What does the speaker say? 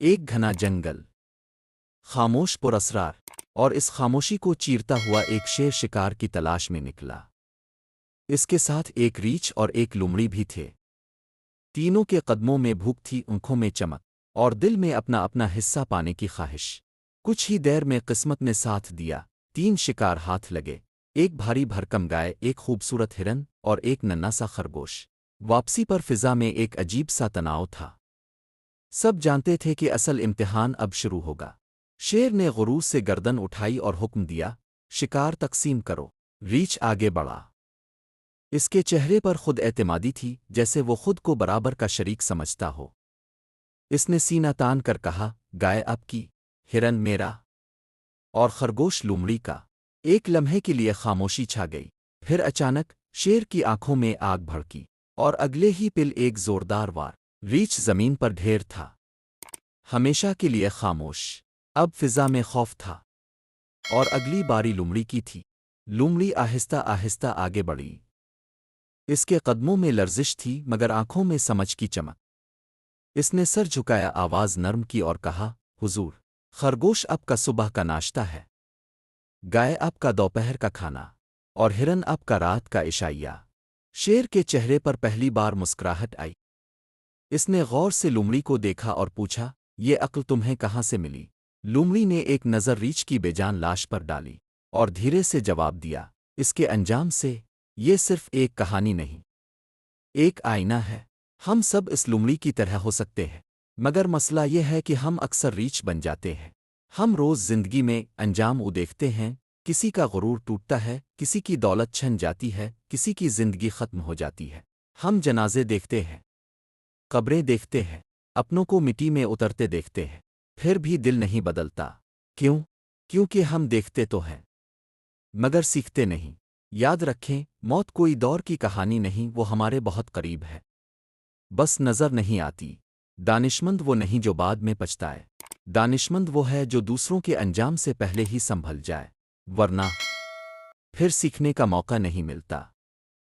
ایک گھنا جنگل، خاموش پر اسرار، اور اس خاموشی کو چیرتا ہوا ایک شیر شکار کی تلاش میں نکلا۔ اس کے ساتھ ایک ریچھ اور ایک لومڑی بھی تھے۔ تینوں کے قدموں میں بھوک تھی، آنکھوں میں چمک، اور دل میں اپنا اپنا حصہ پانے کی خواہش۔ کچھ ہی دیر میں قسمت نے ساتھ دیا، تین شکار ہاتھ لگے، ایک بھاری بھرکم گائے، ایک خوبصورت ہرن، اور ایک ننھا سا خرگوش۔ واپسی پر فضا میں ایک عجیب سا تناؤ تھا۔ سب جانتے تھے کہ اصل امتحان اب شروع ہوگا۔ شیر نے غرور سے گردن اٹھائی اور حکم دیا، شکار تقسیم کرو۔ ریچھ آگے بڑھا۔ اس کے چہرے پر خود اعتمادی تھی، جیسے وہ خود کو برابر کا شریک سمجھتا ہو۔ اس نے سینہ تان کر کہا، گائے آپ کی، ہرن میرا، اور خرگوش لومڑی کا۔ ایک لمحے کے لیے خاموشی چھا گئی، پھر اچانک شیر کی آنکھوں میں آگ بھڑکی، اور اگلے ہی پل ایک زوردار وار۔ ریچھ زمین پر ڈھیر تھا، ہمیشہ کے لیے خاموش۔ اب فضا میں خوف تھا، اور اگلی باری لومڑی کی تھی۔ لومڑی آہستہ آہستہ آگے بڑھی۔ اس کے قدموں میں لرزش تھی، مگر آنکھوں میں سمجھ کی چمک۔ اس نے سر جھکایا، آواز نرم کی اور کہا، حضور، خرگوش اب کا صبح کا ناشتہ ہے، گائے اب کا دوپہر کا کھانا، اور ہرن اب کا رات کا عشائیہ۔ شیر کے چہرے پر پہلی بار مسکراہٹ آئی۔ اس نے غور سے لومڑی کو دیکھا اور پوچھا، یہ عقل تمہیں کہاں سے ملی؟ لومڑی نے ایک نظر ریچھ کی بے جان لاش پر ڈالی، اور دھیرے سے جواب دیا، اس کے انجام سے، یہ صرف ایک کہانی نہیں، ایک آئینہ ہے۔ ہم سب اس لومڑی کی طرح ہو سکتے ہیں، مگر مسئلہ یہ ہے کہ ہم اکثر ریچھ بن جاتے ہیں۔ ہم روز زندگی میں انجام دیکھتے ہیں، کسی کا غرور ٹوٹتا ہے، کسی کی دولت چھن جاتی ہے، کسی کی زندگی ختم ہو جاتی ہے۔ ہم جنازے دیکھتے ہیں، قبریں دیکھتے ہیں، اپنوں کو مٹی میں اترتے دیکھتے ہیں، پھر بھی دل نہیں بدلتا۔ کیوں؟ کیونکہ ہم دیکھتے تو ہیں، مگر سیکھتے نہیں۔ یاد رکھیں، موت کوئی دور کی کہانی نہیں، وہ ہمارے بہت قریب ہے، بس نظر نہیں آتی۔ دانشمند وہ نہیں جو بعد میں پچھتائے، دانشمند وہ ہے جو دوسروں کے انجام سے پہلے ہی سنبھل جائے، ورنہ پھر سیکھنے کا موقع نہیں ملتا۔